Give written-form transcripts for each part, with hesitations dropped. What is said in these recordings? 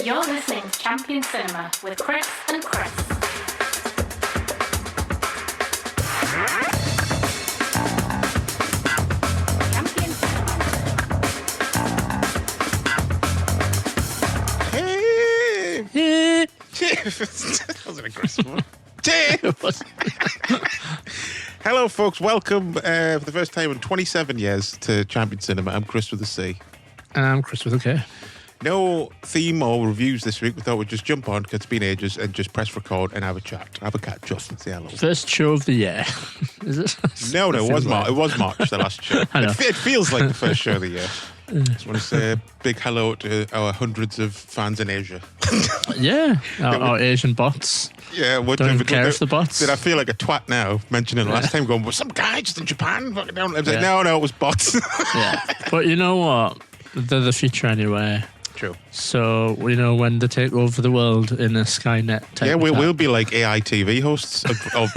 You're listening to Champion Cinema with Chris and Chris. Champion Cinema. Hey! That wasn't aggressive one. Hello, folks. Welcome for the first time in 27 years to Champion Cinema. I'm Chris with a C. And I'm Chris with a K. No theme or reviews this week. We thought we'd just jump on because it's been ages and just press record and have a chat. Have a catch up and say hello. First show of the year. Is it? No, it was March. It was March, the last show. It feels like the first show of the year. Just want to say a big hello to our hundreds of fans in Asia. Yeah, our Asian bots. Yeah, Don't even care if the bots. Did I feel like a twat now mentioning last time going, was some guy just in Japan fucking down? I was like, Yeah. no, it was bots. Yeah, but you know what? They're the future anyway. True. So, you know, when they take over the world in a Skynet type Yeah, of we'll be like AI TV hosts of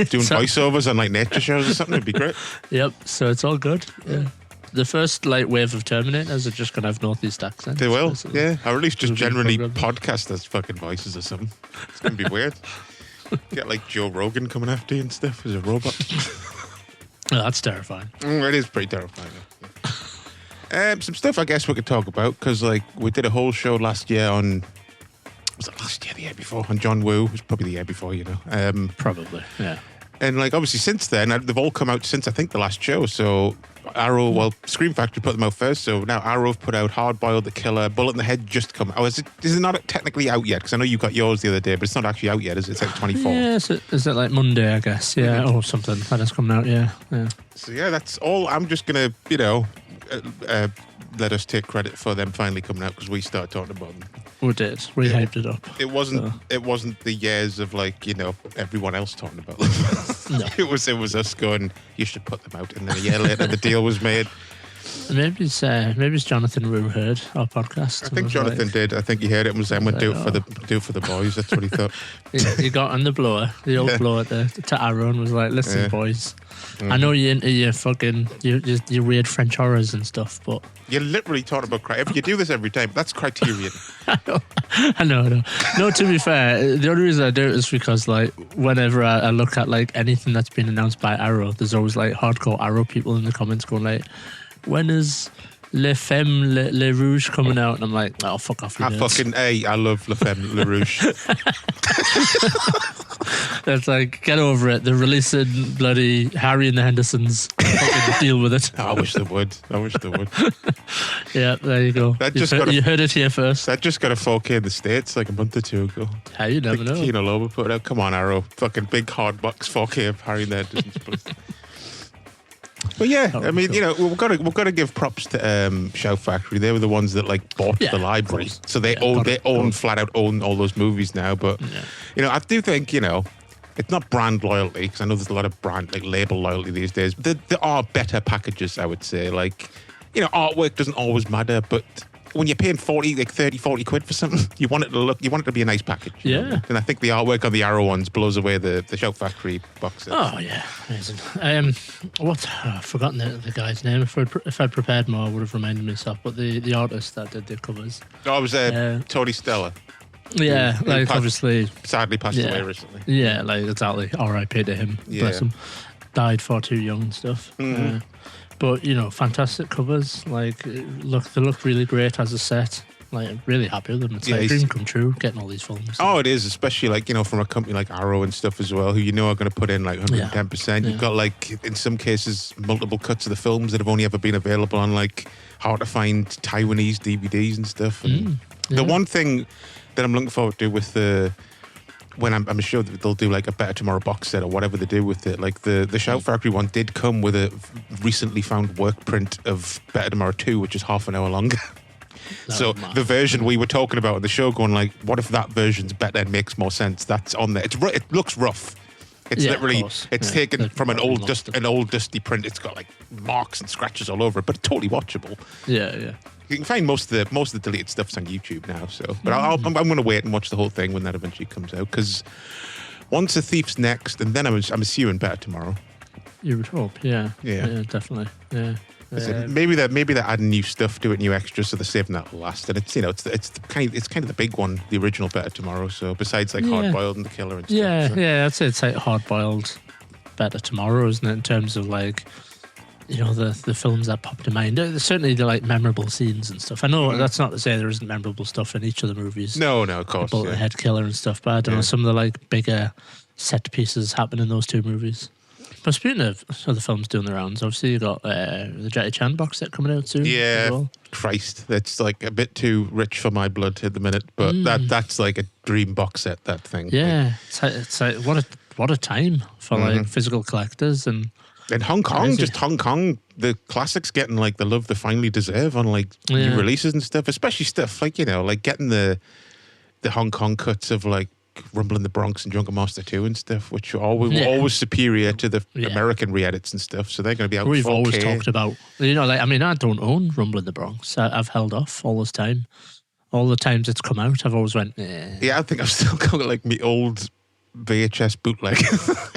doing voiceovers on like nature shows or something. It'd be great. Yep, so it's all good. Yeah. The first like wave of Terminators are just going to have Northeast accents. They will, basically. yeah. Or at least just It'll be generally programmed. podcast as fucking voices or something. It's going to be weird. Get like Joe Rogan coming after you and stuff as a robot. Oh, that's terrifying. It is pretty terrifying. Some stuff I guess we could talk about because like we did a whole show last year on, was it last year, the year before, on John Woo. It was probably the year before, you know. Probably, yeah. And like obviously since then, they've all come out since I think the last show. So Arrow, well, Scream Factory put them out first. So now Arrow have put out Hard Boiled, The Killer, Bullet in the Head just come out. Oh, is it not technically out yet? Because I know you got yours the other day, but it's not actually out yet, is it? It's like 24. Yeah, is it like Monday, I guess? Yeah, or something. That has come out, yeah. So yeah, that's all. I'm just going to, you know, let us take credit for them finally coming out because we started talking about them. We did. We hyped it up. It wasn't. So. It wasn't the years of like, you know, everyone else talking about them. No. It was us going, you should put them out, and then a year later the deal was made. Maybe it's Jonathan Wu heard our podcast. I think Jonathan did. I think he heard it and was saying, "We'll do it for the boys." That's what he thought. He got on the blower, the old blower to Arrow, and was like, "Listen, boys, I know you're into your fucking your weird French horrors and stuff, but You're literally talking about criteria. You do this every time. That's Criterion. I know. No, to be fair, the only reason I do it is because like whenever I look at like anything that's been announced by Arrow, there's always like hardcore Arrow people in the comments going like, when is Le Femme Le Rouge coming out? And I'm like, oh, fuck off. I love La Femme Le Rouge. That's like, get over it. They're releasing bloody Harry and the Hendersons. Fucking deal with it. I wish they would. Yeah, there you go. You heard it here first. That just got a 4K in the States like a month or two ago. Hey, you never know. Kino Loba put it out. Come on, Arrow. Fucking big hard box 4K of Harry and the Hendersons. But yeah, I mean, you know, we've got to give props to Shout Factory. They were the ones that like bought the library, so they flat out own all those movies now. But you know, I do think, you know, it's not brand loyalty because I know there's a lot of brand like label loyalty these days. There are better packages, I would say. Like, you know, artwork doesn't always matter, but when you're paying 30, 40 quid for something, you want it to be a nice package. Yeah. Know? And I think the artwork on the Arrow ones blows away the Shout Factory boxes. Oh, yeah. Amazing. I've forgotten the guy's name. If I'd prepared more, I would have reminded myself. But the artist that did the covers. Oh, it was Tony Stella. Yeah, like obviously. Sadly passed away recently. Yeah, like exactly. R.I.P. to him. Yeah. Bless him. Died far too young and stuff. But, you know, fantastic covers. Like, they look really great as a set. Like, I'm really happy with them. It's like a dream come true, getting all these films. Oh, it is, especially like, you know, from a company like Arrow and stuff as well, who you know are going to put in like 110%. Yeah. You've got like, in some cases, multiple cuts of the films that have only ever been available on like hard to find Taiwanese DVDs and stuff. And the one thing that I'm looking forward to with when I'm sure that they'll do like a Better Tomorrow box set or whatever they do with it. Like the Shout Factory one did come with a recently found work print of Better Tomorrow 2, which is half an hour longer. So the version we were talking about on the show, going like, what if that version's better and makes more sense? That's on there. It looks rough. It's literally, it's taken from an old dusty print. It's got like marks and scratches all over it, but totally watchable. Yeah. You can find most of the deleted stuff's on YouTube now. So, but I'm going to wait and watch the whole thing when that eventually comes out, because once The Thief's next, and then I'm assuming Better Tomorrow. You would hope, yeah, definitely, yeah. Maybe they're adding new stuff to it, new extras, so they're saving that last. And it's kind of the big one, the original Better Tomorrow. So besides like Hard Boiled and The Killer and stuff. I'd say it's like Hard Boiled, Better Tomorrow, isn't it? In terms of like, the films that popped to mind. Certainly the like memorable scenes and stuff. I know that's not to say there isn't memorable stuff in each of the movies. No, of course. Bullet the Head Killer and stuff, but I don't know, some of the like bigger set pieces happen in those two movies. But speaking of other films doing the rounds, obviously you got the Jackie Chan box set coming out soon. Yeah, as well. Christ, that's like a bit too rich for my blood at the minute. But that's like a dream box set. That thing. Yeah, it's like what a time for like physical collectors and. In Hong Kong, the classics getting like the love they finally deserve on like new releases and stuff, especially stuff like like getting the Hong Kong cuts of like Rumble in the Bronx and Drunken Master 2 and stuff, which are always superior to the American re-edits and stuff. So they're going to be out. We've 4K. Always talked about, I don't own Rumble in the Bronx. I've held off all this time. All the times it's come out, I've always went. Yeah, I think I've still got like me old VHS bootleg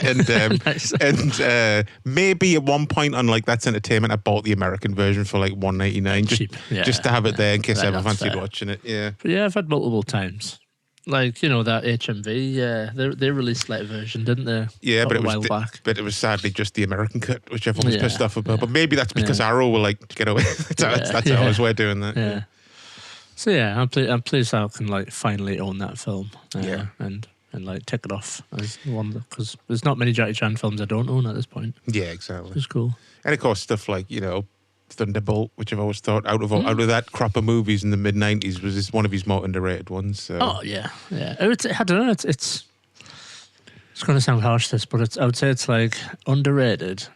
and maybe at one point on like That's Entertainment I bought the American version for like $1.99 just to have it there in case I ever fancied watching it. But I've had multiple times like that HMV they released like a version, didn't they? But it was sadly just the American cut, which everyone was pissed off about. But maybe that's because Arrow were like get away. that's how we're doing that. So I'm pleased I can like finally own that film and like tick it off as one, because there's not many Jackie Chan films I don't own at this point. Yeah, exactly. It's cool. And of course stuff like Thunderbolt, which I've always thought out of that crop of movies in the mid '90s was one of his more underrated ones. So. Oh yeah. I don't know. It's going to sound harsh, this, but I would say it's like underrated,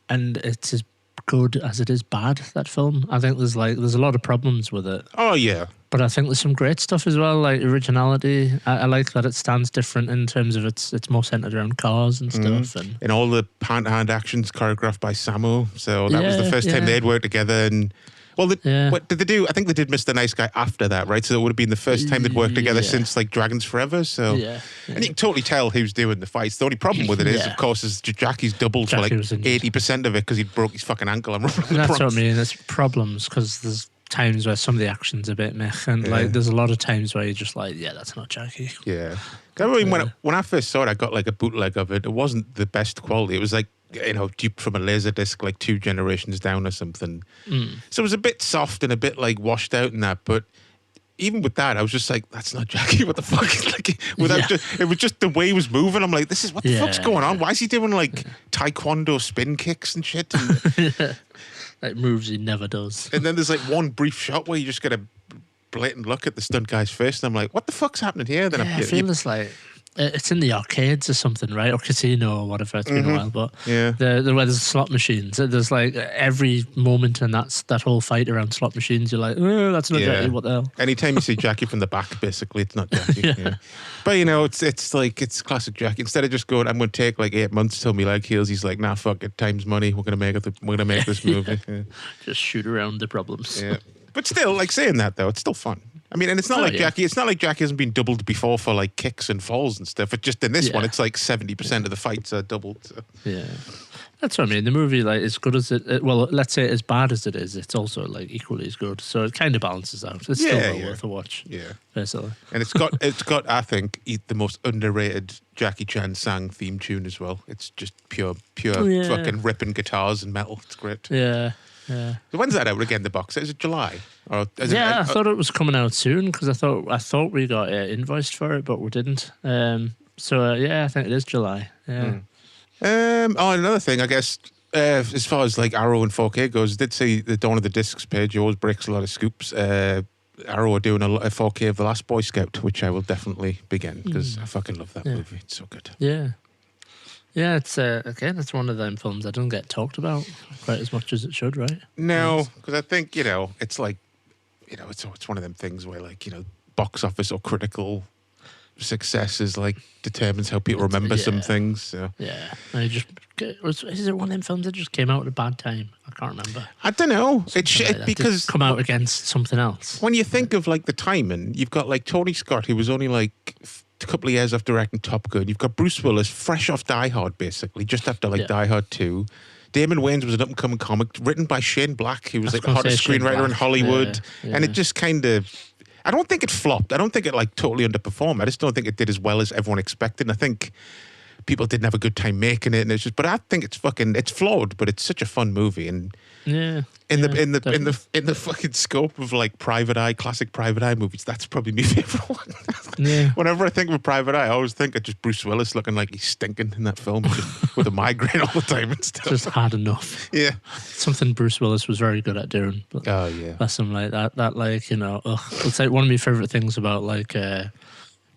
and it's as good as it is bad. That film, I think there's a lot of problems with it. Oh yeah. But I think there's some great stuff as well, like originality. I like that it stands different in terms of it's more centered around cars and stuff. And all the hand-to-hand actions choreographed by Samu. So that was the first time they'd worked together. And what did they do? I think they did Mr. Nice Guy after that, right? So it would have been the first time they'd worked together since like Dragons Forever. So and you can totally tell who's doing the fights. The only problem with it is, of course, is Jackie's doubled for like 80% of it because he broke his fucking ankle. That's what I mean. There's problems because there's times where some of the action's a bit meh, and like there's a lot of times where you're just like, that's not Jackie. Yeah. I mean, when I first saw it, I got like a bootleg of it. It wasn't the best quality. It was like duped from a Laserdisc like 2 generations down or something. So it was a bit soft and a bit like washed out in that. But even with that, I was just like, that's not Jackie. What the fuck? It was just the way he was moving. I'm like, what the fuck's going on? Why is he doing like taekwondo spin kicks and shit? And, like moves he never does. And then there's like one brief shot where you just get a blatant look at the stunt guy's face, and I'm like, what the fuck's happening here? Then I feel it's like it's in the arcades or something, right? Or casino or whatever. It's been a while, but where there's slot machines. There's like every moment in that whole fight around slot machines, you're like, oh, that's not Jackie. What the hell? Anytime you see Jackie from the back, basically, it's not Jackie. But it's like it's classic Jackie. Instead of just going, I'm going to take like 8 months till me leg heals, he's like, nah, fuck it, time's money. We're gonna make it. We're gonna make this movie. Just shoot around the problems. Yeah, but still, like saying that though, it's still fun. I mean, and it's not like Jackie. It's not like Jackie hasn't been doubled before for like kicks and falls and stuff. It's just in this one, it's like 70% of the fights are doubled. So. Yeah, that's what I mean. The movie, like, as good as it, well, let's say as bad as it is, it's also like equally as good. So it kind of balances out. It's still well worth a watch. Yeah, basically. And it's got I think the most underrated Jackie Chan sang theme tune as well. It's just pure fucking ripping guitars and metal. It's great. Yeah. Yeah. So when's that out again? The box set, is it July? I thought it was coming out soon because I thought we got invoiced for it, but we didn't. I think it is July. Yeah. Another thing, I guess, as far as like Arrow and 4K goes, I did see the Dawn of the Discs page always breaks a lot of scoops. Arrow are doing a 4K of The Last Boy Scout, which I will definitely begin because I fucking love that movie. It's so good. Yeah. Yeah, it's again, it's one of them films that doesn't get talked about quite as much as it should, right? No, because I think it's like, it's one of them things where like box office or critical success is like determines how people remember some things. So. Yeah, and is it one of them films that just came out at a bad time? I can't remember. I don't know. Because come out against something else. When you think of like the timing, you've got like Tony Scott, who was only like a couple of years after directing Top Gun. You've got Bruce Willis, fresh off Die Hard, basically, just after Die Hard 2. Damon Wayans was an up-and-coming comic written by Shane Black. He was like the hottest screenwriter in Hollywood. And it just kind of... I don't think it flopped. I don't think it like totally underperformed. I just don't think it did as well as everyone expected. And I think people didn't have a good time making it. And it's just... But I think it's flawed, but it's such a fun movie. And... In the fucking scope of like classic Private Eye movies, that's probably my favorite one. Whenever I think of Private Eye, I always think of just Bruce Willis looking like he's stinking in that film with a migraine all the time and stuff. Just had enough. Yeah, something Bruce Willis was very good at doing. But that's something like that. That like it's like one of my favorite things about like Die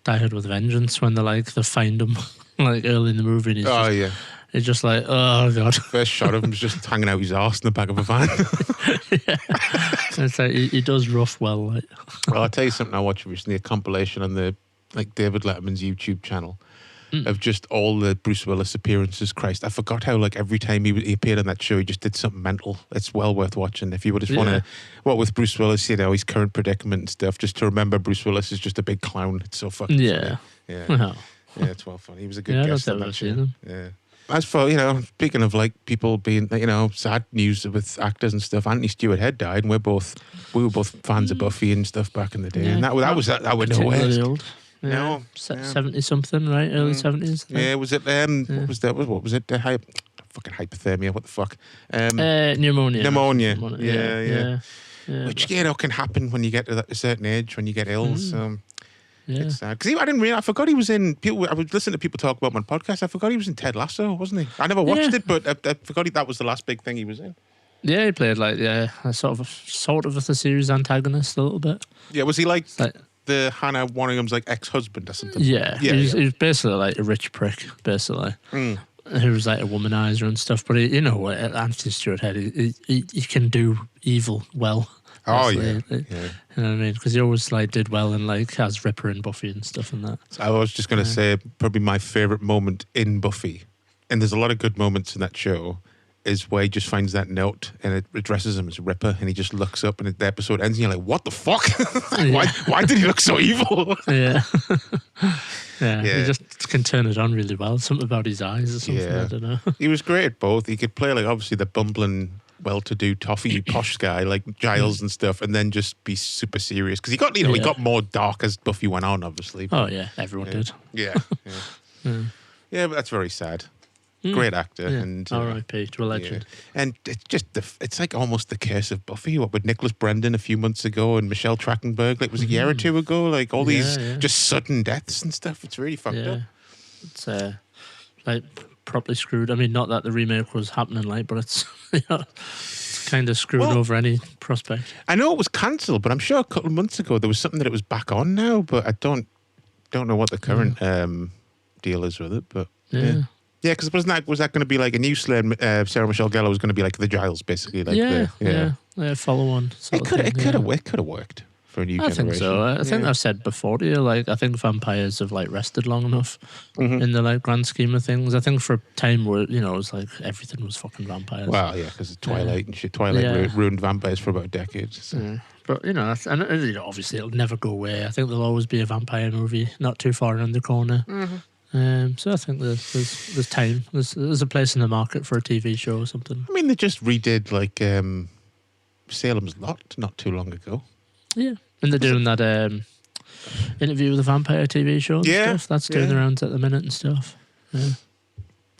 Hard with a Vengeance when they find him like early in the movie. And he's It's just like, oh God. First shot of him is just hanging out his arse in the back of a van. It's like he does rough well. Like. Well, I'll tell you something I watched recently, a compilation on the David Letterman's YouTube channel of just all the Bruce Willis appearances. Christ, I forgot how every time he appeared on that show, he just did something mental. It's well worth watching. If you would just want to, with Bruce Willis, his current predicament and stuff, just to remember Bruce Willis is just a big clown. It's so fucking funny. Yeah, it's well funny. He was a good guest on that show. Yeah. As for, speaking of people being, sad news with actors and stuff, Anthony Stewart Head died, and we were both fans of Buffy and stuff back in the day, and that was nowhere. Old. No, 70 something, right? Early 70s. Yeah, was it? What was that? What was it? Fucking hypothermia. What the fuck? Pneumonia. Pneumonia. Yeah. Which can happen when you get to a certain age, when you get ill. So. Yeah. It's sad. Because I forgot he was in... I was listening to people talk about him on podcasts. I forgot he was in Ted Lasso, wasn't he? I never watched it, but I forgot that was the last big thing he was in. Yeah, he played a sort of the series antagonist a little bit. Yeah, was he like the Hannah Waddingham's ex-husband or something? Yeah, he was basically like a rich prick, basically. Who was like a womanizer and stuff. But Anthony Stewart Head, he can do evil well. Oh yeah. You know what I mean? Because he always did well in as Ripper and Buffy and stuff and that. I was just going to say probably my favourite moment in Buffy, and there's a lot of good moments in that show, is where he just finds that note and it addresses him as Ripper, and he just looks up and the episode ends and you're like, what the fuck? Why did he look so evil? Yeah. He just can turn it on really well. Something about his eyes or something, I don't know. He was great at both. He could play obviously the bumbling well-to-do toffee posh guy like Giles and stuff, and then just be super serious because he got he got more dark as Buffy went on, obviously. But, everyone did. Yeah, but that's very sad. Great actor, and R.I.P. to a legend. And it's just it's like almost the curse of Buffy. What with Nicholas Brendan a few months ago and Michelle Trachtenberg, it was a year or two ago. All these just sudden deaths and stuff. It's really fucked up. It's properly screwed. I mean, not that the remake was happening, but it's it's kind of screwed over any prospect. I know it was cancelled, but I'm sure a couple of months ago there was something that it was back on now. But I don't know what the current deal is with it. But because was that going to be a new Sarah Michelle Gellar was going to be the Giles, basically? Follow on. It could have worked for a new generation. I think so. I think I've said before to you, I think vampires have rested long enough in the grand scheme of things. I think for a time where it was everything was fucking vampires. Well, yeah, because of Twilight and shit. Twilight ruined vampires for about a decade. So. But obviously it'll never go away. I think there'll always be a vampire movie not too far around the corner. So I think there's time. There's a place in the market for a TV show or something. I mean, they just redid Salem's Lot not too long ago. Yeah, and they're doing that Interview with a Vampire TV show and stuff. That's doing the rounds at the minute and stuff. Yeah.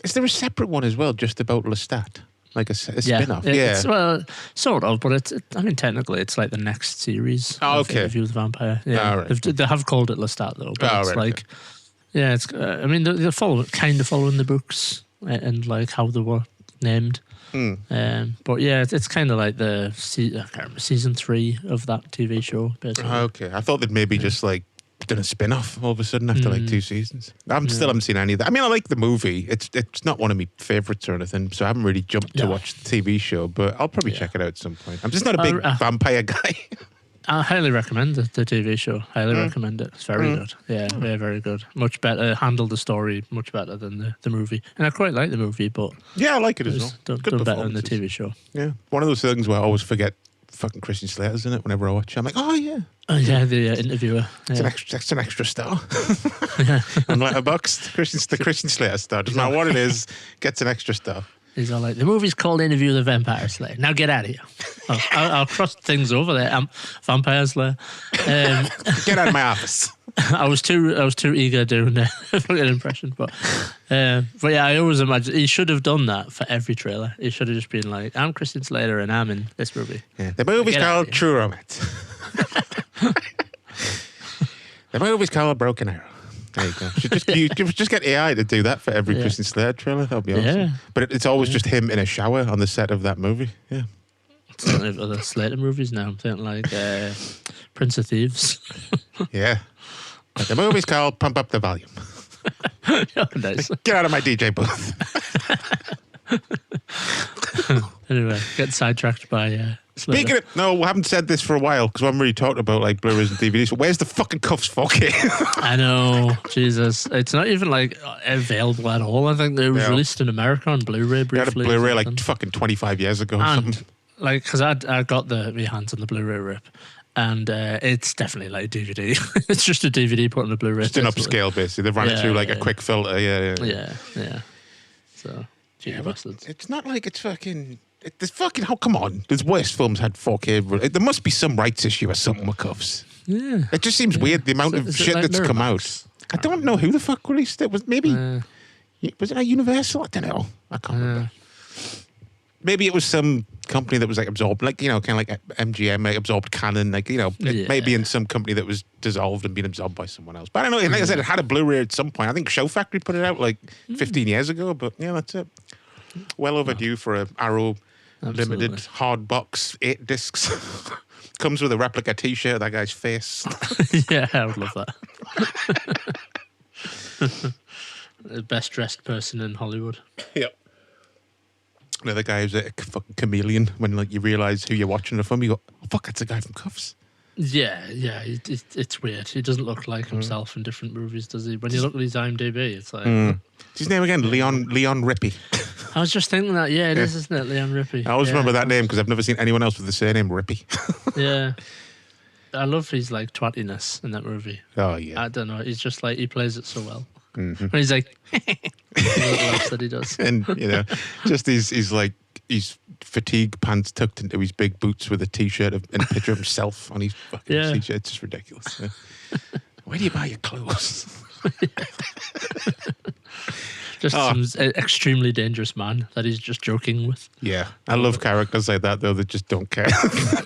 Is there a separate one as well, just about Lestat? A spin-off? Well, sort of, but technically it's the next series of Interview with a Vampire. Yeah, right. They have called it Lestat, though, but it's they're following the books and how they were named. But it's kind of like the season 3 of that TV show, basically. Okay, I thought they'd maybe just done a spin-off all of a sudden after 2 seasons. Still haven't seen any of that. I mean, I like the movie. It's not one of my favourites or anything, so I haven't really jumped to watch the TV show, but I'll probably check it out at some point. I'm just not a big vampire guy. I highly recommend the TV show. Highly recommend it. It's very good. Yeah, very good. Much better. Handled the story much better than the movie. And I quite like the movie, but... Yeah, I like it as well. Done better than the TV show. Yeah. One of those things where I always forget fucking Christian Slater's in it whenever I watch it. I'm like, oh, yeah. The interviewer. It's an extra star. On Letterboxd, the Christian Slater star. Doesn't matter what it is, gets an extra star. He's all like, the movie's called Interview with the Vampire Slayer. Now get out of here. I'll cross things over there. Vampire Slayer. Get out of my office. I was too eager doing a fucking impression, but yeah, I always imagine he should have done that for every trailer. He should have just been like, "I'm Christian Slater and I'm in this movie." Yeah. The movie's called True Romance. The movie's called Broken Arrow. There you go. Just get AI to do that for every Christian Slater trailer. That'll be awesome. Yeah. But it's always just him in a shower on the set of that movie. Yeah. It's not like other Slater movies now. I'm thinking like Prince of Thieves. Yeah. But the movie's called Pump Up the Volume. Oh, nice. Get out of my DJ booth. Anyway, get sidetracked by Slater. Speaking of, no, we haven't said this for a while because we haven't really talked about like Blu-rays and DVDs. So where's the fucking Cuffs 4K? I know, Jesus. It's not even like available at all. I think it was released in America on Blu-ray briefly. They had a Blu-ray like fucking 25 years ago. And like, because I got my hands on the Blu-ray rip. And it's definitely like a DVD. It's just a DVD put on a Blu-ray. Just an upscale, basically. They've run it through like a quick filter. Yeah. So, it's not like it's fucking... There's fucking... Oh, come on. There's worse films had 4K. There must be some rights issue or something with Cuffs. Yeah. It just seems weird, the amount of shit that's come out. I don't know who the fuck released it. Was it like Universal? I don't know. I can't remember. Maybe it was some company that was like absorbed, like, kind of like MGM, like absorbed Canon, like, it may be in some company that was dissolved and been absorbed by someone else. But I don't know. Like I said, it had a Blu-ray at some point. I think Show Factory put it out like 15 years ago, but yeah, that's it. Well overdue for a Arrow limited hard box, 8 discs. Comes with a replica T-shirt of that guy's face. Yeah, I would love that. The best dressed person in Hollywood. Yep. Another guy who's a fucking chameleon. When like you realise who you're watching the film, you go, "Oh fuck, that's a guy from Cuffs." Yeah, it's weird. He doesn't look like himself in different movies, does he? When you look at his IMDb, it's like What's his name again? Leon Rippey. I was just thinking that. Yeah, it is, isn't it, Leon Rippey? I always remember that name because I've never seen anyone else with the surname Rippey. Yeah, I love his like twattiness in that movie. Oh yeah, I don't know. He's just like he plays it so well. Mm-hmm. And he's like, else that he does, and just he's fatigue pants tucked into his big boots with a T-shirt and a picture of himself on his fucking T-shirt. It's just ridiculous. Yeah. Where do you buy your clothes? Just some extremely dangerous man that he's just joking with. Yeah, I love characters like that though that just don't care.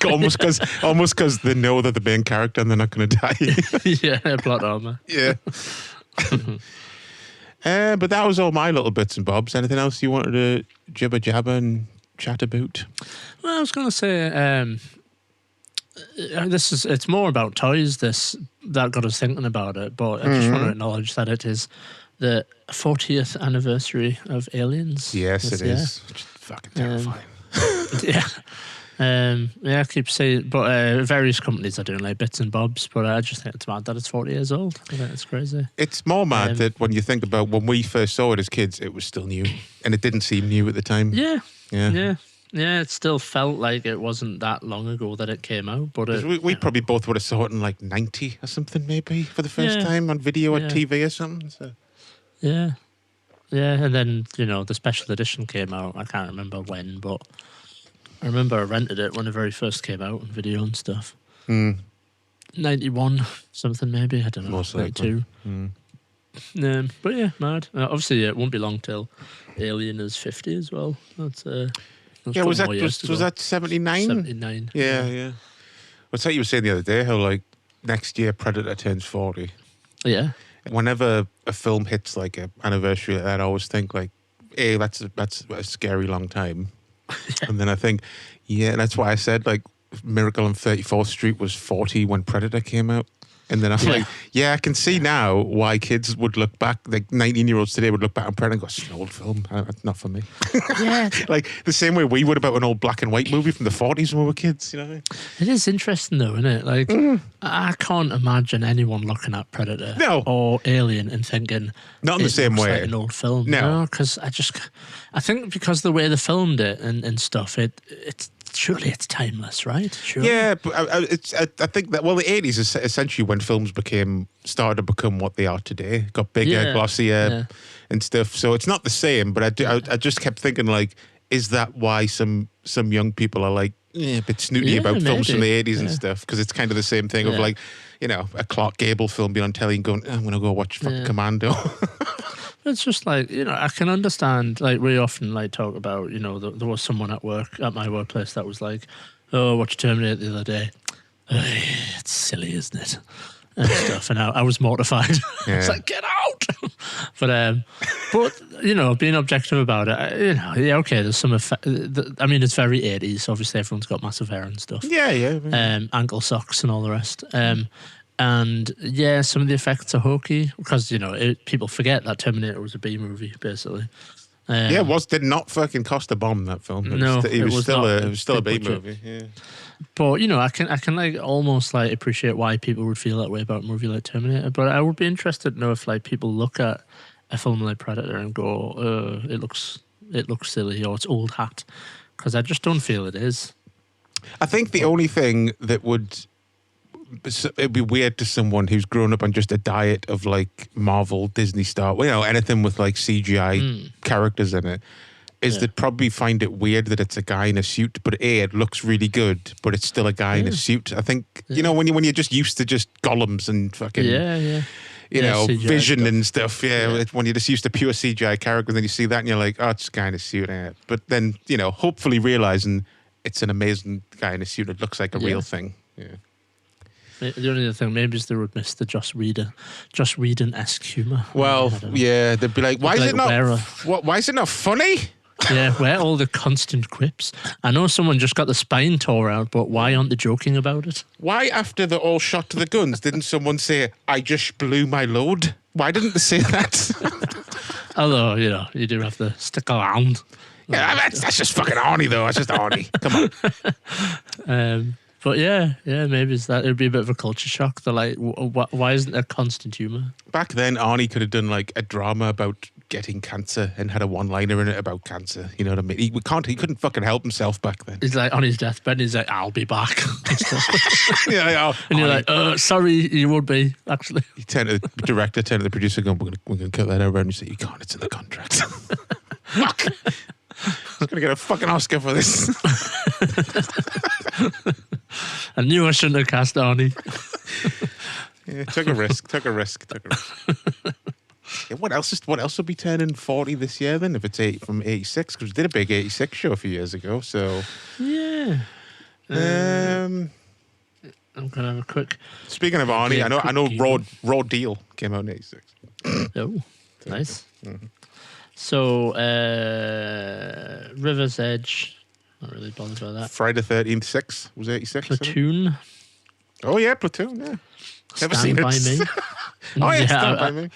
almost because they know that the main character and they're not going to die. Yeah, plot armor. Yeah. But that was all my little bits and bobs. Anything else you wanted to jibber jabber and chat about? Well, I was going to say it's more about toys. That got us thinking about it, but I just want to acknowledge that it is the 40th anniversary of Aliens. Yes, it is. Which is fucking terrifying. I keep saying, but various companies are doing like bits and bobs, but I just think it's mad that it's 40 years old. I think it's crazy. It's more mad that when you think about when we first saw it as kids, it was still new, and it didn't seem new at the time. Yeah. It still felt like it wasn't that long ago that it came out, but we probably both would have saw it in like 90 or something, maybe for the first time on video or TV or something. So. Yeah, and then the special edition came out. I can't remember when, but I remember I rented it when it very first came out on video and stuff. 91 something maybe, I don't know. Most likely. 92. But yeah, mad. Obviously, it won't be long till Alien is 50 as well. That's was that 79? 79. Yeah. What's that you were saying the other day? How like next year Predator turns 40. Yeah. Whenever a film hits like an anniversary like that, I always think like, hey, that's a scary long time. And then I think, that's why I said like Miracle on 34th Street was 40 when Predator came out. And then I'm like, I can see now why kids would look back, like 19-year-olds today would look back on Predator and go, it's an old film. That's not for me. Yeah. Like the same way we would about an old black and white movie from the 40s when we were kids, It is interesting though, isn't it? Like, I can't imagine anyone looking at Predator or Alien and thinking... Not in the same way. Like an old film. No. Because I think because the way they filmed it and stuff, it's surely it's timeless, right? Surely. Yeah, but I think that, well, the 80s is essentially when films started to become what they are today. Got bigger, glossier, and stuff. So it's not the same, but I just kept thinking, like, is that why some young people are like a bit snooty about films from the 80s and stuff? Because it's kind of the same thing of like, you know, a Clark Gable film being on telly and going, I'm going to go watch fucking Commando. It's just like, you know, I can understand, like, we often like talk about, you know, there was someone at my workplace that was like, oh, I watched Terminator the other day. It's silly, isn't it? And stuff. And I was mortified. I was like, get out. But, you know, being objective about it, you know, yeah, okay, there's some effect. I mean, it's very 80s. Obviously, everyone's got massive hair and stuff. Yeah. Ankle socks and all the rest. And yeah, some of the effects are hokey because, you know, people forget that Terminator was a B movie, basically. Did not fucking cost a bomb, that film. It was still a B movie. Yeah. But, you know, I can like almost like appreciate why people would feel that way about a movie like Terminator. But I would be interested to know if like people look at a film like Predator and go, it looks silly or it's old hat. Because I just don't feel it is. I think the only thing that it'd be weird to someone who's grown up on just a diet of like Marvel, Disney Star, you know, anything with like CGI characters in it, is they'd probably find it weird that it's a guy in a suit, but it looks really good, but it's still a guy in a suit. I think, you know, when you're just used to just golems and fucking, you know, CGI Vision stuff. And stuff, when you're just used to pure CGI characters, then you see that and you're like, oh, it's a guy in a suit. But then, you know, hopefully realizing it's an amazing guy in a suit, it looks like a real thing. Yeah. The only other thing, maybe is they would miss the Joss Whedon-esque humour. Well, yeah, they'd be like, why is it not funny? Yeah, where are all the constant quips? I know someone just got the spine tore out, but why aren't they joking about it? Why, after they all shot to the guns, didn't someone say, I just blew my load? Why didn't they say that? Although, you know, you do have to stick around. Yeah, that's just fucking Arnie, though. That's just Arnie. Come on. But yeah, maybe it's that. It'd be a bit of a culture shock. They're like, why isn't there constant humour? Back then, Arnie could have done like a drama about getting cancer and had a one-liner in it about cancer. You know what I mean? He couldn't fucking help himself back then. He's like on his deathbed. He's like, I'll be back. Yeah, and you're like, sorry, you would be actually. He turned to the director, turned to the producer, going, "We're gonna cut that over," and you say, "You can't. It's in the contract." Fuck. He's gonna get a fucking Oscar for this. I knew I shouldn't have cast Arnie. Yeah, took a risk. Yeah, what else will be turning 40 this year then? If it's from 86, because we did a big 86 show a few years ago. So yeah. I'm gonna have a quick. Speaking of Arnie, I know Raw Deal came out in 86. Oh, nice. Mm-hmm. So River's Edge. Not really bothered by that. Friday the 13th 6 was 86. Platoon. Oh yeah, Platoon. Yeah. Never seen it. By Me. Oh yeah, Stand By Me.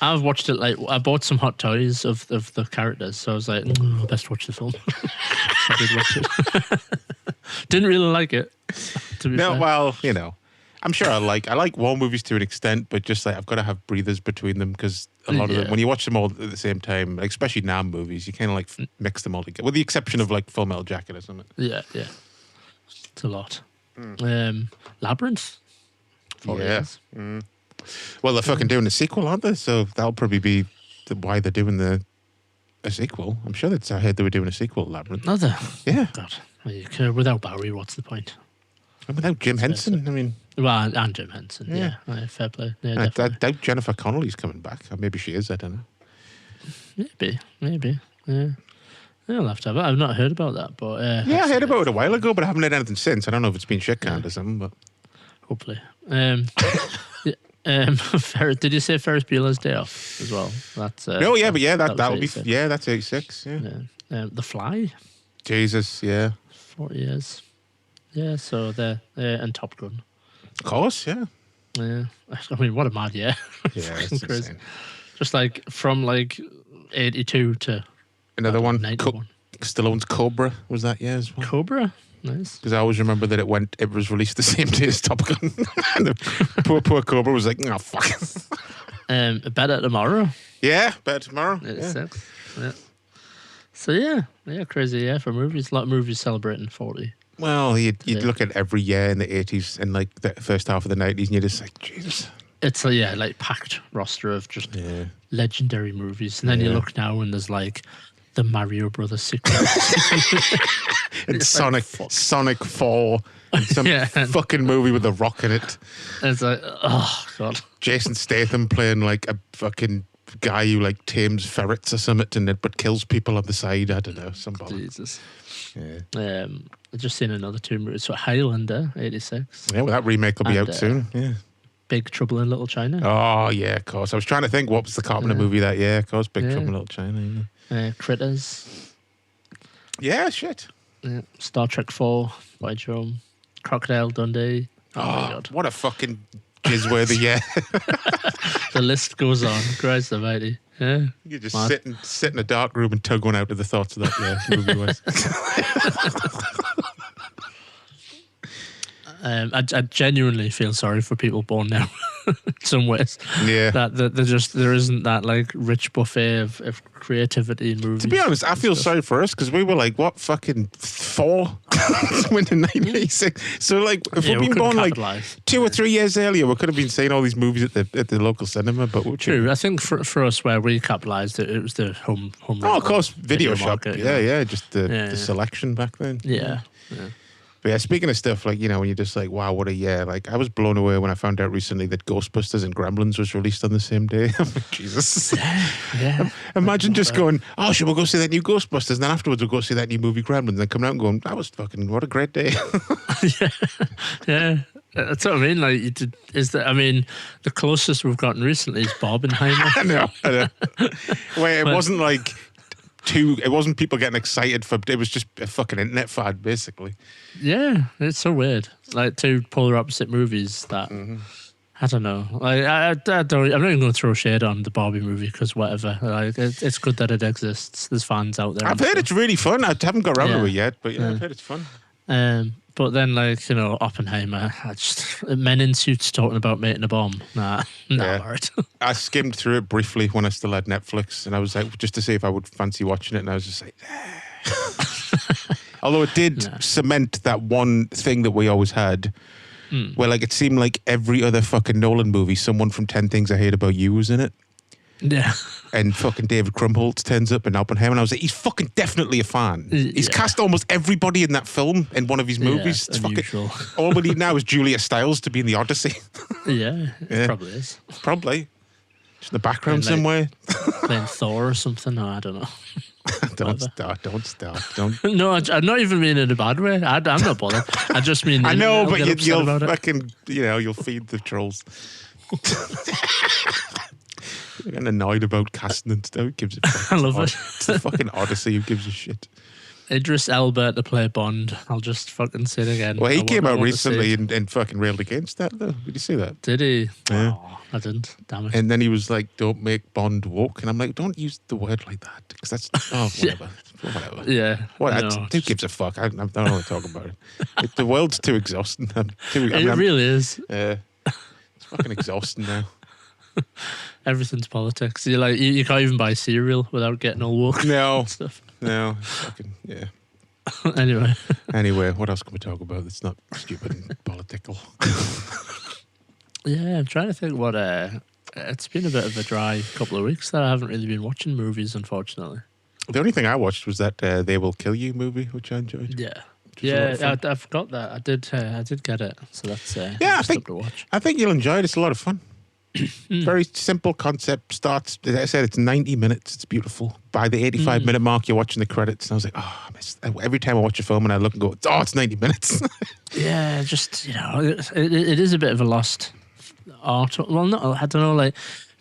I've watched it. Like, I bought some hot toys of the characters, so I was like, best watch the film. So I did watch it. Didn't really like it. To be fair. Well, you know, I'm sure I like war movies to an extent, but just like I've got to have breathers between them because a lot of them, when you watch them all at the same time, like, especially Nam movies, you kind of like mix them all together, with the exception of like Full Metal Jacket or something. Yeah, it's a lot. Labyrinth. 4 years. Well, they're fucking doing a sequel, aren't they? So that'll probably be why they're doing a sequel. I'm sure I heard they were doing a sequel, Labyrinth. Are they? Yeah. God. Without Bowie, what's the point? And without Jim Henson, I mean. Well, and Jim Henson, yeah. Fair play. Yeah, I doubt Jennifer Connelly's coming back. Or maybe she is, I don't know. Maybe. Yeah. I'll have to have it. I've not heard about that, but... I heard about it a while ago, but I haven't heard anything since. I don't know if it's been shit-canned or something, but... Hopefully. Did you say Ferris Bueller's Day Off as well? That's that'll be that's 86. Yeah. The Fly. Jesus, yeah. 40 years. Yeah, so and Top Gun. Of course, yeah. Yeah, I mean, what a mad year. Yeah, it's insane. Just like from like 82 to another one. 91. Stallone's Cobra was that year as well. Cobra. Nice. Because I always remember that it was released the same day as Top Gun. And the poor Cobra was like, oh, fuck. Better Tomorrow. Yeah, Better Tomorrow. Yeah. So yeah, crazy year for movies. A lot of movies celebrating 40. Well, you'd look at every year in the 80s and like the first half of the 90s, and you're just like, Jesus. It's a like packed roster of just legendary movies, and then you look now and there's like the Mario Brothers sequel, and Sonic 4, and some fucking movie with a rock in it. It's like, oh god, Jason Statham playing like a fucking guy who like tames ferrets or something, but kills people on the side. I don't know, somebody. Jesus. Yeah. I've just seen another two movies. So Highlander, 86. Yeah, well, that remake will be out soon. Yeah. Big Trouble in Little China. Oh, yeah, of course. I was trying to think what was the Carpenter movie that year. Of course, Big Trouble in Little China. Critters. Yeah, shit. Yeah. Star Trek 4, by Jerome. Crocodile Dundee. Oh my God. What a fucking jizz-worthy year. The list goes on. Christ almighty. Yeah. You just sit in a dark room and tug one out of the thoughts of that movie-wise. I genuinely feel sorry for people born now. In some ways, that there isn't that like rich buffet of creativity in movies. To be honest, I feel sorry for us because we were like what fucking 4 when in 1986. So like if we'd been born like 2 or 3 years earlier, we could have been seeing all these movies at the local cinema. But true, I think for us where we capitalised it was the home. Oh, of course, video shop. Market, just the selection back then. Yeah. But yeah, speaking of stuff like, when you're just like, wow, what a year. Like, I was blown away when I found out recently that Ghostbusters and Gremlins was released on the same day. I'm like, Jesus. Yeah. Imagine just going, oh, should we go see that new Ghostbusters? And then afterwards we'll go see that new movie Gremlins. And then coming out and going, that was fucking, what a great day. Yeah. That's what I mean. Like, the closest we've gotten recently is Barbenheimer. I know. Wait, it wasn't like... It wasn't people getting excited it was just a fucking internet fad, basically. Yeah, it's so weird. Like two polar opposite movies that I don't know. Like I don't. I'm not even going to throw shade on the Barbie movie because whatever. Like it's good that it exists. There's fans out there. I've heard it's really fun. I haven't got around to it yet, but I've heard it's fun. But then, like, Oppenheimer, men in suits talking about making a bomb. Nah, alright. I skimmed through it briefly when I still had Netflix, and I was like, just to see if I would fancy watching it, and I was just like, Although it did cement that one thing that we always had, where, like, it seemed like every other fucking Nolan movie, someone from 10 Things I Hate About You was in it. Yeah. And fucking David Krumholtz turns up in Oppenheimer, and I was like, he's fucking definitely a fan. He's cast almost everybody in that film in one of his movies. It's fucking, all we need now is Julia Stiles to be in the Odyssey. Probably is. Probably. Just in the background somewhere. Playing Thor or something. No, I don't know. Don't start. No, I'm not even meaning in a bad way. I'm not bothered. I just mean... I know, but you'll fucking, you'll feed the trolls. You're getting annoyed about casting and stuff. Who gives a fuck? I love it. It's the fucking Odyssey. Who gives a shit? Idris Elba to play Bond. I'll just fucking say it again. Well, he came out recently and fucking railed against that, though. Did you see that? Did he? Yeah. Oh, I didn't. Damn it. And then he was like, don't make Bond woke. And I'm like, don't use the word like that. Because that's... Oh, whatever. Whatever. Yeah. Who gives a fuck? I don't want to talk about it. The world's too exhausting. It really is. Yeah. It's fucking exhausting now. Everything's politics. You can't even buy cereal without getting all woke. No. Stuff. No. Fucking, yeah. Anyway, what else can we talk about that's not stupid and political? Yeah, I'm trying to think what... it's been a bit of a dry couple of weeks that I haven't really been watching movies, unfortunately. The only thing I watched was that They Will Kill You movie, which I enjoyed. Yeah, I forgot that. I did get it, so that's I think to watch. I think you'll enjoy it. It's a lot of fun. Very simple concept. Starts, as I said, it's 90 minutes. It's beautiful. By the 85-minute mark, you're watching the credits, and I was like, I miss. Every time I watch a film and I look and go, it's 90 minutes. Yeah, just it is a bit of a lost art. Well, no, I don't know. Like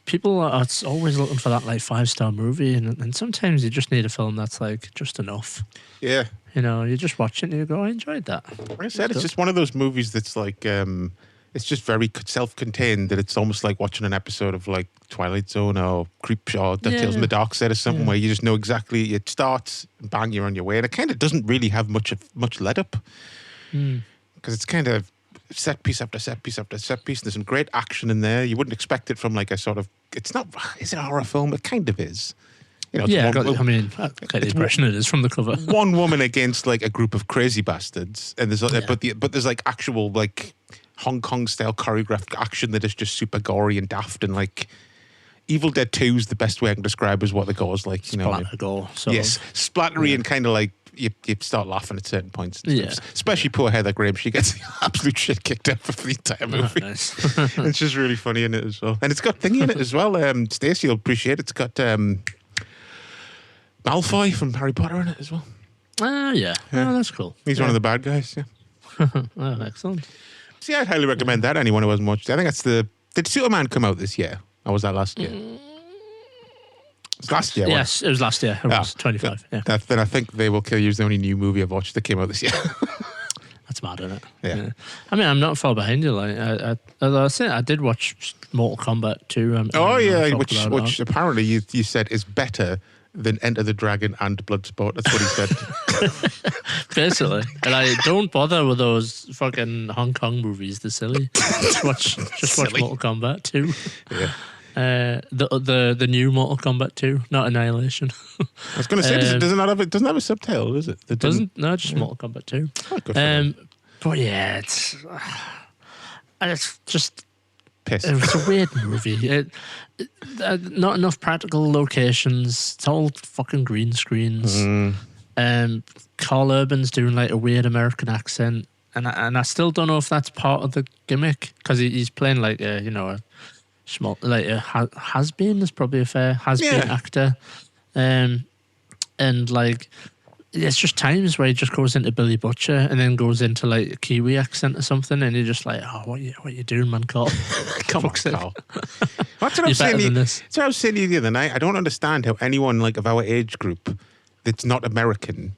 people are always looking for that like 5-star movie, and sometimes you just need a film that's like just enough. Yeah, you just watch it and you go, I enjoyed that. Like I said, it's just one of those movies that's like. It's just very self-contained that it's almost like watching an episode of like Twilight Zone or Creepshow or Tales in the Dark Side or something where you just know exactly it starts and bang, you're on your way. And it kind of doesn't really have much let up because it's kind of set piece after set piece after set piece. And there's some great action in there. You wouldn't expect it from like a sort of, it's not, is it a horror film? It kind of is. You know, it's Yeah, one, I mean, I get the impression it is from the cover. one woman against like a group of crazy bastards, and there's but there's like actual like Hong Kong style choreographed action that is just super gory and daft, and like Evil Dead 2 is the best way I can describe as what the gore's like. You know, Splatter gore. yes, splattery and kind of like you start laughing at certain points. Yeah. Especially poor Heather Graham. She gets the absolute shit kicked out of the entire movie. Oh, nice. It's just really funny in it as well. And it's got thingy in it as well. Stacey will appreciate it. It's got Malfoy from Harry Potter in it as well. Yeah. Oh, that's cool. He's one of the bad guys, yeah. Oh, excellent. See, I'd highly recommend that. Anyone who hasn't watched it. I think that's Did Superman come out this year? Or was that last year? It's last year. Yes, it was last year. It was 25. Yeah. Then I think They Will Kill You is the only new movie I've watched that came out this year. That's mad, isn't it? Yeah. I mean, I'm not far behind you. Like, although I did watch Mortal Kombat 2. Oh yeah, which apparently you said is better than Enter the Dragon and Bloodsport. That's what he said. Basically, and I don't bother with those fucking Hong Kong movies. They're silly. Just watch Mortal Kombat 2. Yeah. The new Mortal Kombat 2, not Annihilation. I was going to say, doesn't have a subtitle, does it? No, just Mortal Kombat 2. Oh, good for them. But yeah, it's just Piss. it's a weird movie. Not enough practical locations. It's all fucking green screens. Carl Urban's doing like a weird American accent, and I still don't know if that's part of the gimmick, because he's playing like a small, like a has-been is probably a fair has-been actor, and like it's just times where he just goes into Billy Butcher and then goes into like a Kiwi accent or something, and you're just like, oh, what you doing, man, Carl? Come on, Carl. That's what I was saying. That's what I was saying to you the other night. I don't understand how anyone like of our age group that's not American,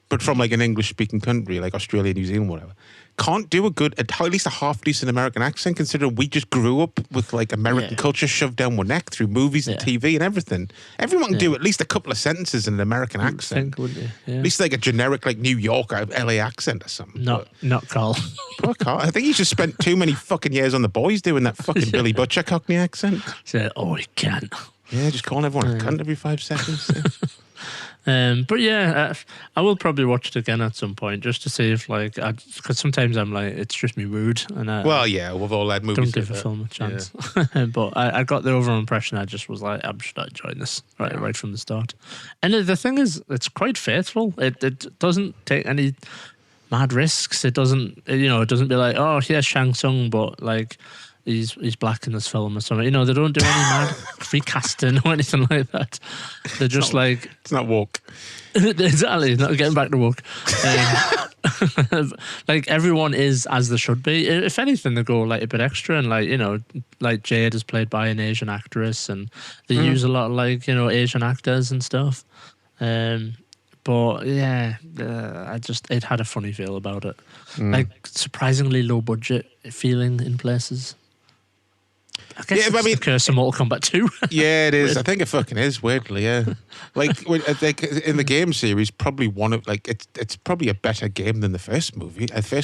but from like an English-speaking country like Australia, New Zealand, whatever, can't do a good, at least a half-decent American accent, considering we just grew up with like American culture shoved down our neck through movies and TV and everything. Everyone can do at least a couple of sentences in an American accent. Wouldn't you? Yeah. At least like a generic like New York or LA accent or something. Not Carl. Poor Carl. I think he's just spent too many fucking years on The Boys doing that fucking Billy Butcher Cockney accent. So, he can. Yeah, just calling everyone a cunt every 5 seconds. But yeah, I will probably watch it again at some point just to see if because sometimes I'm like, it's just me mood, and we've all had movies. Don't give a film a chance. Yeah. But I got the overall impression I just was like, I'm just not enjoying this right from the start. And the thing is, it's quite faithful. It doesn't take any mad risks. It doesn't be like, oh, here's Shang Tsung, but like he's black in this film or something. They don't do any mad recasting or anything like that. They're just it's not woke. Exactly, not getting back to woke. Like everyone is as they should be. If anything, they go like a bit extra, and like Jade is played by an Asian actress, and they use a lot of Asian actors and stuff. But yeah, it had a funny feel about it. Like surprisingly low budget feeling in places. I guess it's the curse of Mortal Kombat 2. Yeah, it is. I think it fucking is, weirdly, yeah. Like in the game series, probably one of it's probably a better game than the first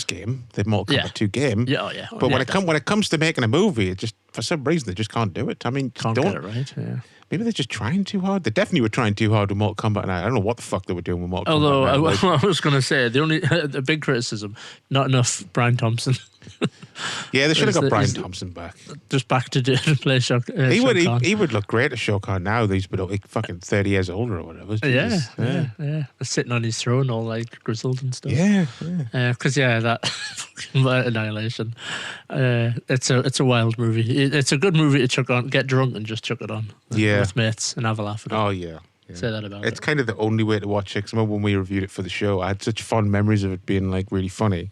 game, the Mortal Kombat 2 game. Yeah. But when it comes to making a movie, it just for some reason they just can't do it. I mean, can't get it right. Yeah. Maybe they're just trying too hard. They definitely were trying too hard with Mortal Kombat. I don't know what the fuck they were doing with Mortal Kombat. Although I was going to say the big criticism, not enough Brian Thompson. Yeah, they should have got Brian Thompson back. Just back to play Shao Kahn. He would look great as Shao Kahn now. He's been like fucking 30 years older or whatever. Yeah. Sitting on his throne all like grizzled and stuff. Yeah. Because that fucking Annihilation. It's a wild movie. It's a good movie to chuck on, get drunk and just chuck it on. With mates and have a laugh at it. Oh yeah. Say that about it. It's kind of the only way to watch it. Because when we reviewed it for the show, I had such fond memories of it being like really funny.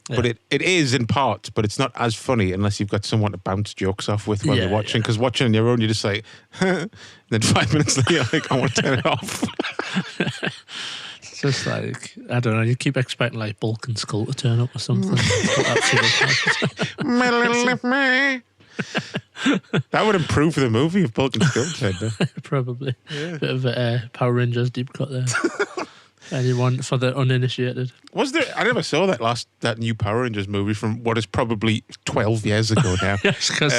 Yeah. But it is in parts, but it's not as funny unless you've got someone to bounce jokes off with while you're watching. Because watching on your own, you're just like, and then 5 minutes later, you're like, I want to turn it off. It's just like, I don't know, you keep expecting like Bulk and Skull to turn up or something. That would improve the movie if Bulk and Skull turned up. Probably. Yeah. Bit of a Power Rangers deep cut there. Anyone for the uninitiated? Was there? I never saw that new Power Rangers movie from what is probably 12 years ago now. Yes, because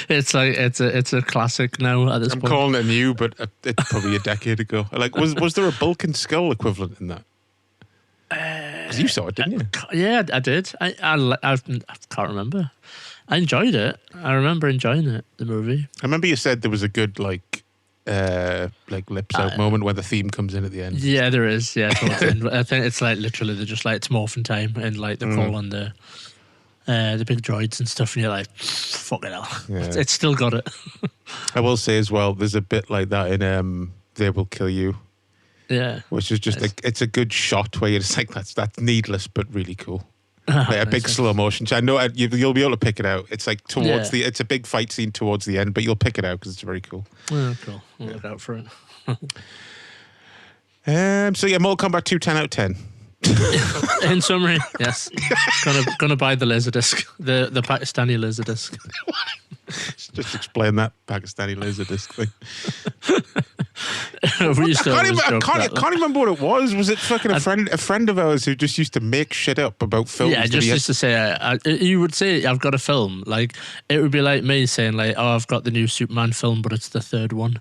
it's a classic now at this point. I'm calling it new, but it's probably a decade ago. Like, was there a Bulk and Skull equivalent in that? Because you saw it, didn't you? Yeah, I did. I can't remember. I enjoyed it. I remember enjoying it. The movie. I remember you said there was a good like lips out moment where the theme comes in at the end. Yeah, there is. Yeah, towards the end. I think it's like literally they're just like it's morphin' time and like they call on the big droids and stuff, and you're like, fucking hell, yeah. It's still got it. I will say as well, there's a bit like that in They Will Kill You. Yeah, which is just it's a good shot where you're just like that's needless but really cool. Like a big slow motion. I know you'll be able to pick it out. It's like towards it's a big fight scene towards the end, but you'll pick it out because it's very cool. Oh, cool. I'll look out for it. So yeah, Mortal Kombat 2, 10 out of 10. In summary, yes. Gonna buy the Laserdisc, the Pakistani Laserdisc. Just explain that Pakistani Laserdisc thing. I can't remember what it was. Was it fucking a friend of ours who just used to make shit up about films? Yeah, just used to say, you would say, I've got a film. Like, it would be like me saying, like, oh, I've got the new Superman film, but it's the third one.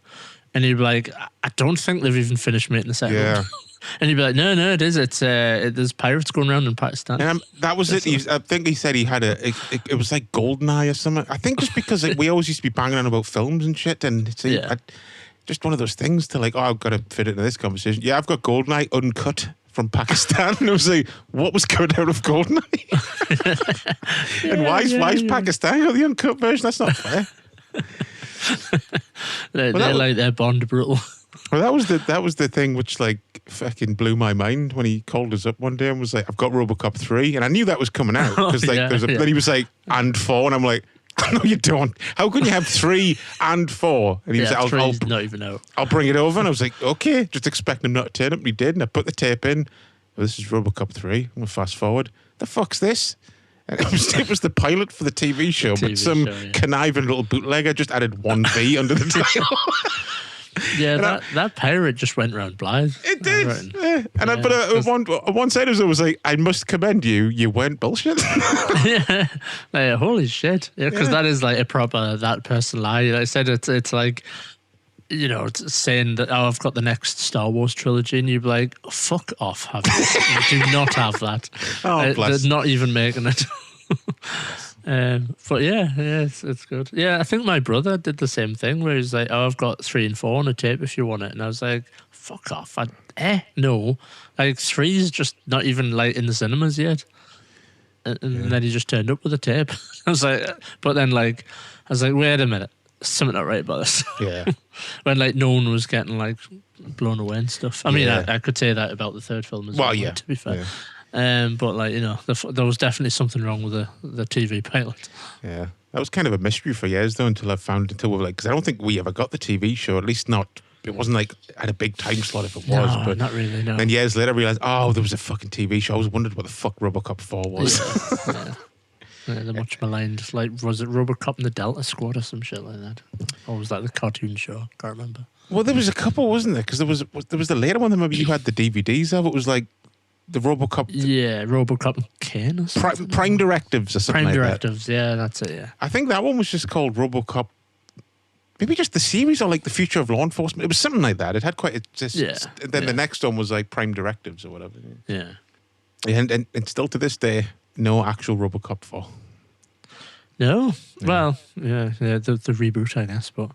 And he'd be like, I don't think they've even finished making the second one. And he'd be like, no, it is. There's pirates going around in Pakistan. And that was it. I think he said he had it was like Goldeneye or something. I think just because we always used to be banging on about films and shit. And just one of those things to like, oh, I've got to fit it into this conversation. Yeah, I've got Goldeneye uncut from Pakistan. And I was like, what was cut out of Goldeneye? And why is Pakistan got the uncut version? That's not fair. They're like their Bond brutal. Well, that was the thing which like fucking blew my mind when he called us up one day and was like, "I've got RoboCop 3," and I knew that was coming out because then he was like, "And 4," and I'm like, "No, you don't. How can you have 3 and 4?" And he was like, "I'll not even out. I'll bring it over," and I was like, "Okay," just expecting him not to turn up. And he did, and I put the tape in. Oh, this is RoboCop 3. I'm gonna fast forward. The fuck's this? And it was the pilot for the TV show, but some conniving little bootlegger just added 1V under the title. Yeah, that pirate just went round Blythe. It did. But one side of it was like, I must commend you. You weren't bullshit. Yeah. Like, holy shit. Yeah, because that is like a proper that person lie. Like I said, it's like, you know, it's saying that, oh, I've got the next Star Wars trilogy, and you'd be like, fuck off, have you? You do not have that. Oh, bless. They're not even making it. But yeah, it's good. Yeah, I think my brother did the same thing where he's like, oh, I've got 3 and 4 on a tape if you want it. And I was like, fuck off. No. Like 3's just not even like in the cinemas yet. And then he just turned up with a tape. I was like, wait a minute. Something not right about this. Yeah. When like no one was getting like blown away and stuff. I mean, I could say that about the third film as well. Yeah. To be fair. Yeah. But like, you know, there was definitely something wrong with the TV pilot. Yeah. That was kind of a mystery for years though until we were like, because I don't think we ever got the TV show, at least not. It wasn't like at a big time slot if it was. No, not really, no. And years later I realised, oh, there was a fucking TV show. I always wondered what the fuck RoboCop 4 was. Yeah. The much maligned, like, was it RoboCop and the Delta Squad or some shit like that? Or was that the cartoon show? Can't remember. Well, there was a couple, wasn't there? Because there was the later one that maybe you had the DVDs of. It was like the RoboCop. Yeah, RoboCop and Kane or something. Prime Directives or something Prime like Directives, yeah, that's it, yeah. I think that one was just called RoboCop. Maybe just the series or like the future of law enforcement. It was something like that. It had quite and then the next one was like Prime Directives or whatever. Yeah. And still to this day, no actual RoboCop 4. No? Yeah. Well, yeah, the reboot, I guess, but...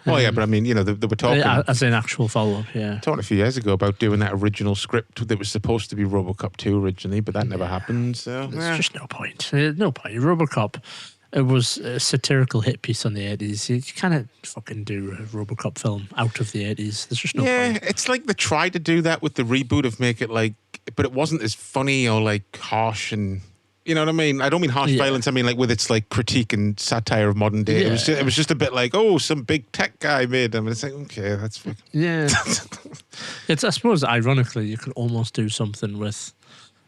Well, yeah, but I mean, you know, they were talking... As an actual follow-up, yeah. Talking a few years ago about doing that original script that was supposed to be RoboCop 2 originally, but that never happened, so... There's just no point. No point. RoboCop, it was a satirical hit piece on the 80s. You can't fucking do a RoboCop film out of the 80s. There's just no point. Yeah, it's like they tried to do that with the reboot of make it like... But it wasn't as funny or like harsh and... You know what I mean? I don't mean harsh violence. I mean like with its like critique and satire of modern day. Yeah. It was just a bit like, oh, some big tech guy made them. And it's like, okay, that's fucking... Yeah. I suppose, ironically, you could almost do something with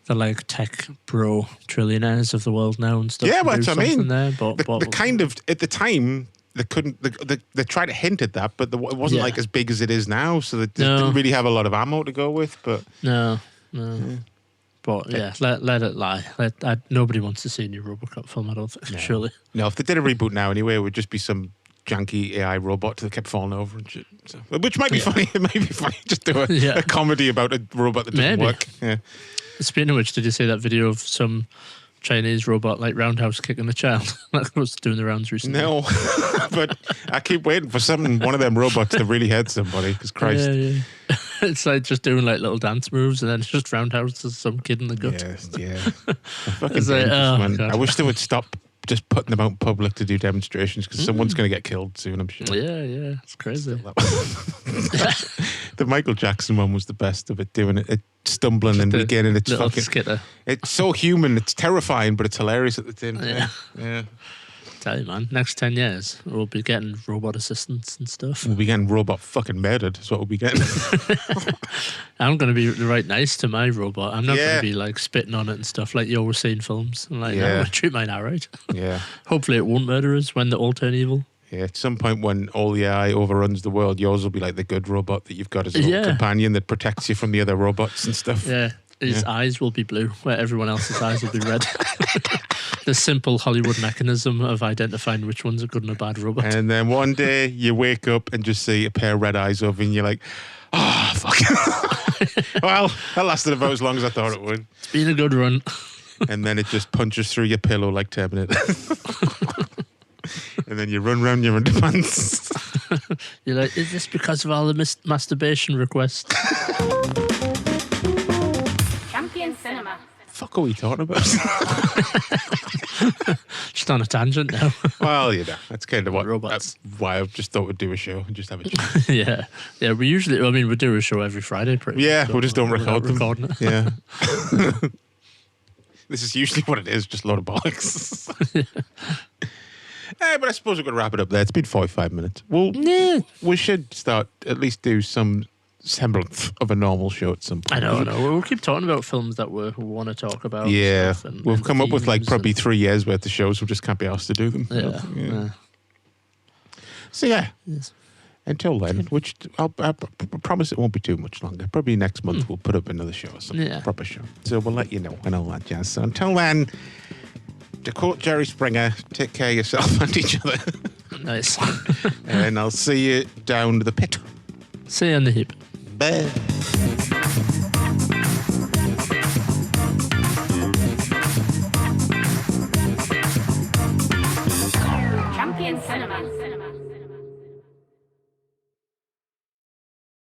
the like tech bro trillionaires of the world now and stuff. Yeah, but I mean, there, but the kind of, at the time, they couldn't. They tried to hint at that, but it wasn't like as big as it is now. So they didn't really have a lot of ammo to go with. But no. But yeah, let it lie. Nobody wants to see a new RoboCop film. I don't think. Surely. No, if they did a reboot now, anyway, it would just be some janky AI robot that kept falling over and shit. So, which might be funny. It might be funny. Just do a comedy about a robot that doesn't work. Yeah. Speaking of which, did you see that video of some Chinese robot like roundhouse kicking a child? That was doing the rounds recently. No, but I keep waiting for one of them robots to really hurt somebody. Because Christ, yeah. It's like just doing like little dance moves and then it's just roundhouses some kid in the gut. Yeah. Fucking man. I wish they would stop just putting them out in public to do demonstrations because someone's going to get killed soon, I'm sure. Yeah, it's crazy. The Michael Jackson one was the best of it, doing it stumbling and regaining its fucking skitter. It's so human, it's terrifying, but it's hilarious at the same time. Yeah. Tell you, man, next 10 years we'll be getting robot assistants and stuff. We'll be getting robot fucking murdered. That's what we'll be getting. I'm going to be right nice to my robot. I'm not going to be like spitting on it and stuff like you always see in films. I'm like, I'm going to treat mine all right. Yeah. Hopefully it won't murder us when they all turn evil. Yeah, at some point when all the AI overruns the world, yours will be like the good robot that you've got as a little companion that protects you from the other robots and stuff. Yeah. His eyes will be blue, where everyone else's eyes will be red. The simple Hollywood mechanism of identifying which one's a good and a bad robot. And then one day you wake up and just see a pair of red eyes over and you're like, fuck. Well, that lasted about as long as I thought it would. It's been a good run. And then it just punches through your pillow like Terminator. And then you run around your underpants. You're like, is this because of all the masturbation requests? Champion Cinema. Fuck are we talking about? Just on a tangent now. Well, that's kind of what robots. Why I just thought we'd do a show and just have a chat. Yeah. We usually, we do a show every Friday. Pretty much, we just don't record them. Recording it. Yeah. This is usually what it is, just a load of bollocks. But I suppose we're going to wrap it up there. It's been 45 minutes. Well, we should start, at least do some semblance of a normal show at some point. I know. We'll keep talking about films that we want to talk about. Yeah. And we've come up with probably 3 years worth of shows. We just can't be asked to do them. Yeah. So, yes. Until then, which I promise it won't be too much longer. Probably next month we'll put up another show or something, proper show. So we'll let you know and all that jazz. So until then, to quote Jerry Springer, take care of yourself and each other. Nice. And I'll see you down the pit. See you on the hip. Bye.